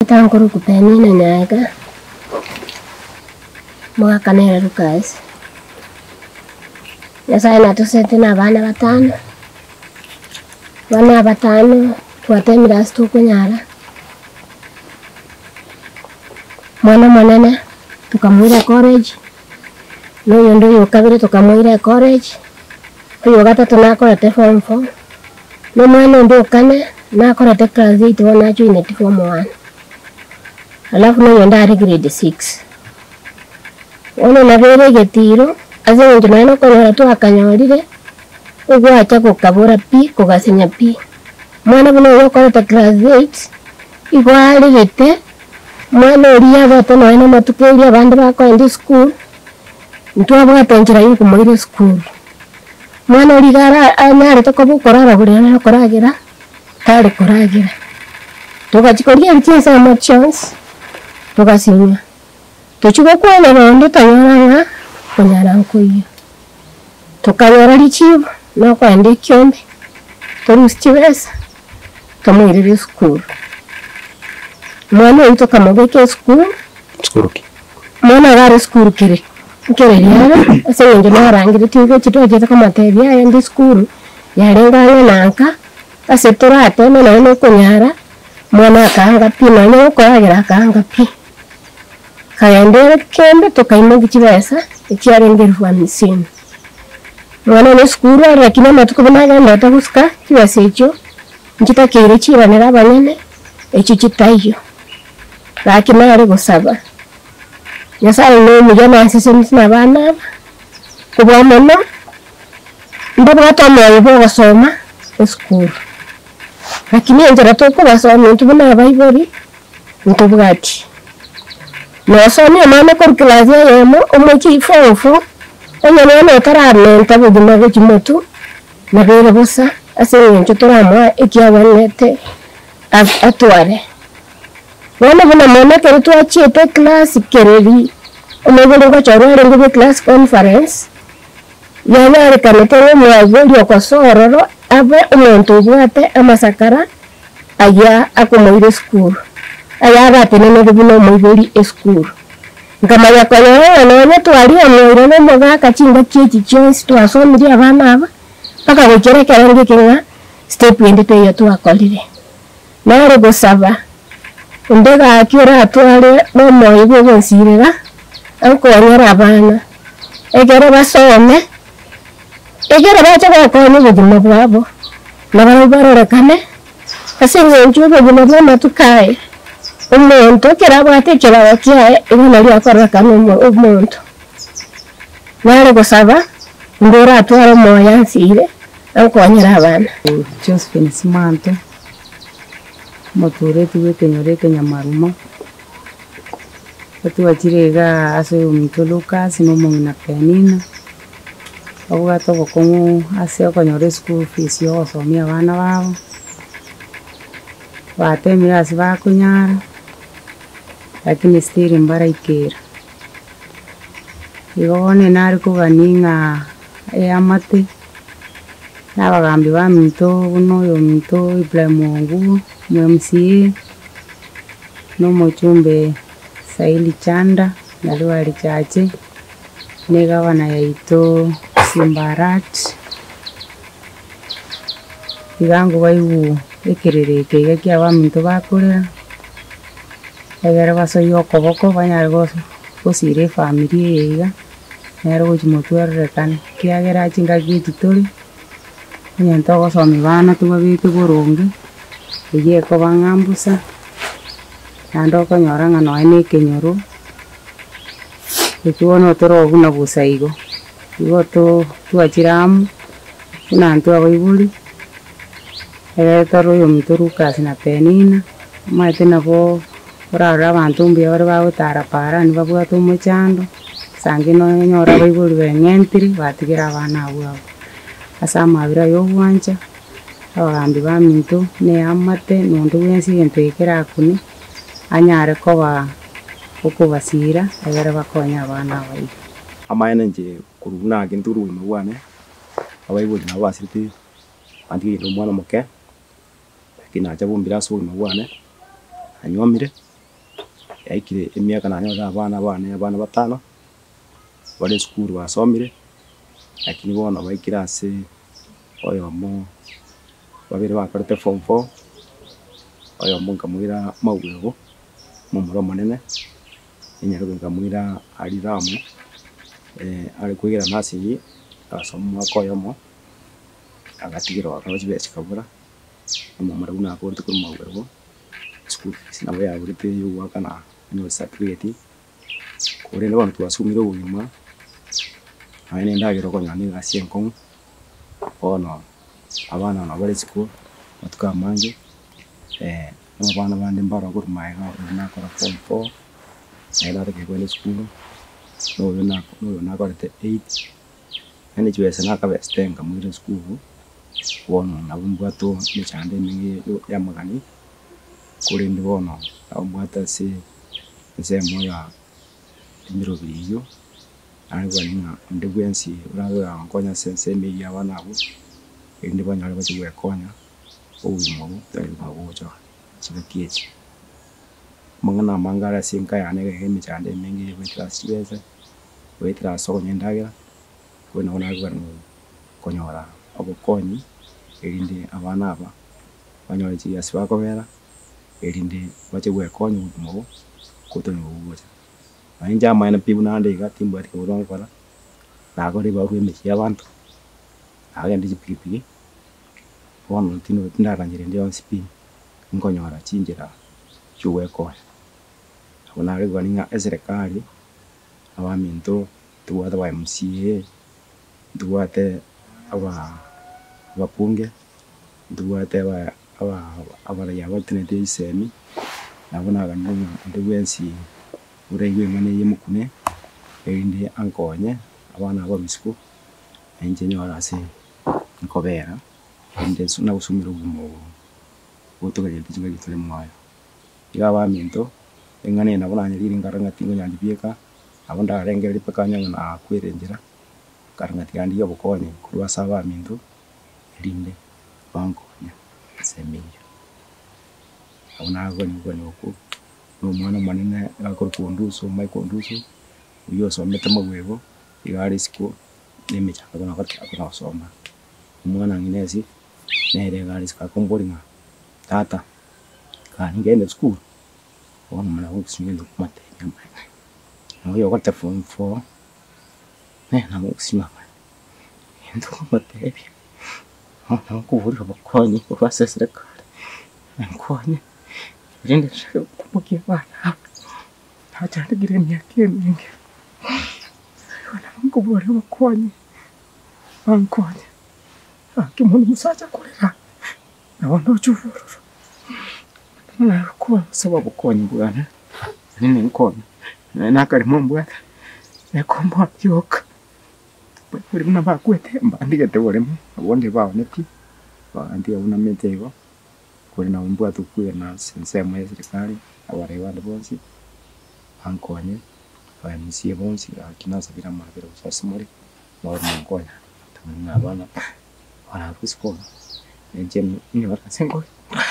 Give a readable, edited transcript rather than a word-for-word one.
Tankuru kupenina nyaga mwaka nera Lucas. Nyasaye natusete na bana batano. Bana batano twatemira stuko nyara. Mwana mwanene tukamwira college. No yondo yokabire tukamwira college. Uyo gatatu nakorete form 4. No mwana ndo kane nakorete class 8 wana joine form 1. Alafu no yonda ari grade 6. Ono nabere getiro aze njuna ko nora to akanyorire ubwo acha kukabura pi kugasinya pi. Mwana buno yokorete class 8 igwari gete mwana uriya bato no ina matukeri abandi bakoende school. Ntwa bwatangira yuko muri school. Mwana urigara anyare to kubukorara buri na koragira tare koragira. Tugachikoria bikinsa mo chance. Tukasinya. Tuchuko kwa bondo tanyora kunyara nkuyo. Tukanyora lichibu no kwande kyombe. Turustiwesa. Tumwirire school. Mwana yito kamogeke school. School ki. Mwana gari school kire. Kire yara ase nge narangire tigo chitoje kama tebya yandi school. Yarengana nanka ase turate no kunyara. Mwana akanga pi no koragira akanga pi. Kayandere kembe tokaimo gichibesa ikiarengerwa misini. Mwana ne skuru arakina matukubonaga ndata guska kibese icho nkitakire chiranira abanene echo kitayo. Rakina ari gusaba. Nyasaye no mujana asese na bana kubwa mama ndabwa tomoyo bo gasoma skuru. Lakini njara toko basoma ntubona Bible ntubwati. No somi mama por clase yemo omochi fofo onye no taramenta buguma bw'ikimoto nabere busa ase ncho toramo ekiawanete atware wana buna mama kere twachete class kereri omogoro ko chorore ngube class conference yana rekanete mwagori ko sororo abe omuntu bwate amasakara aya akomoire school. Ayara tenene bino mwibori school. Ngamaya kwa no twari amwiro no moga kachinga chechi chonsi twasomiri abana aba paka gukere karange kinga step yendete yetu akolire. Nare gusaba ndega akira atware no moyo gonsirira anko anyara abana. Egere basome. Egere bacha ko ni bugimo bwabo. Nabaro barorekane. Asenye njugo bugimo bwamatukaye. Umuntu kirabwate kirabakiye ibona ari akora kanu umuntu nare gusaba ngora atwara moya nsire anko anyira abana. Josephine Simanto moture tuwete nyoreke Nyamaruma tuwachirega ase umuntu Lucas no mungina Penina abuga tobokomo ase okonyore school fees yo somia abana babo batemira ase bakunyara lakini stiri mbara ikera. Igone nari kubaninga amate nabagambi ba minto buno yo minto Ibrahim Mungu MCA no mochumbe Saili Chanda naliwali chache ne gavana yaito Simbarat igango bayu ekerereke yaki aba minto bakorera egere baso yokoboko banyargo gosire family yiga nero gukimotwerere kan kiagera chinga gititori nyanto gosomi bana tubabite boronge iye ko bangambusa ando ko nyoranga no ene kenyoro ituono toro guna busaigo igo to tuachiramu nanto abaibuli toro yo Lucas na Penina maite nabo ora abantu mbi ora bawutara para ni babwato muchando sange no nyora baibuli bengentiri batigira abana abo asama abira yo bwanja abagambi ba minto ne amate nundu wensi entekera kuni anyare ko ba okubasira agara bakonya abana abayi Amayana nje kuruna ginturu mwana abaibuli nabasiriti andi no mwana moke kinacha bumbira so mwana anyomire yaikire emiaka nane abana batano bari skuru basomire lakini bona baikira ase oyomo babere bakorete form 4 oyomo nkamwira mawego mumuro manene inyarwe nkamwira ari ramu ari kugira nasi asoma mwaka oyomo agatigira wakabaje bekabura mumuro una ko tukuru mawego skuru sinabo yaburite yuwaka na no certificate kore no bantu basumire ubuyuma aine ndagero ko nyani gasyenko ono abana na bari skuru batukamange abana bandi mbara ko maiga na ko form 4 ela ke ko skuru no na ko 8 ene jiwesa na ka bestenga muri skuru wono na bumbwato ni chande mingi ya magani kuri ndi wono abumwata si nzemo ya imiro biyo ariko ninga ndegwensi urawe ankonya sense mi ya banabo ndi banyara bachiwe konya uwimo tari bawoja chibakiye mangana mangara sinka ya nege hemi chande mingi wetira siweze wetira soko nyendagira wena ona gwana konyora obukonyi erinde abana aba banyore chi asibako bera erinde bachiwe konya uwimo kutoni uwoja ainja maina pibuna ndega timba ati urongo para nago ri bawe mechi abantu agende chipiki wono tino ndaranjire ndio sipi ngonyora chinjira chuwe ko abona ri gwaninga eserikali abaminto tuwata ba MCA tuwate abapunge tuwate abara yabatinete isemi nabona ganyo ndegwensi ureywe mane yemukune erinde ankonye abana abamisku engineer ase nkobera ende suna usumira ubumo butogere tinga gitore mwayo igaba minto engane nabonanye riri ngaranga tingo nyandi bieka abonda arengere lipakanya na kwirenjera karanga tigandi yobukonye kurwa saba minto erinde bankonya semiyo abona agoni oku umwana manene akora kunduso mai kunduso uyo someta magwego igari siku nimichaka kana akona soma umwana nginezi nere gari sika komboringa tata kani ngende school ona mwana ukusingenda kumate nyama uyo kwata form 4 na mukusima ndo kumate ona kuburi bakonyi kubasesera kare nkonye rende kupokia bana hata ndigire myaka mingi wana ngubore bakonyi bankonye akimuntu musacha kolera nabona uchuvururu na ko sababu konyi bwana nini nkonye na kari mumbwa na komba yoka buri muna bakwetemba ndigete boremo abonde baoneti bandi abuna metego kuri na mbwa tukuye na sense ya serikali abare bandi bonsi ankonye abamisiye bonsi akinaza bira mabero sasimuri mwa mkonya tamana abana wana kusikona nje ni barasengo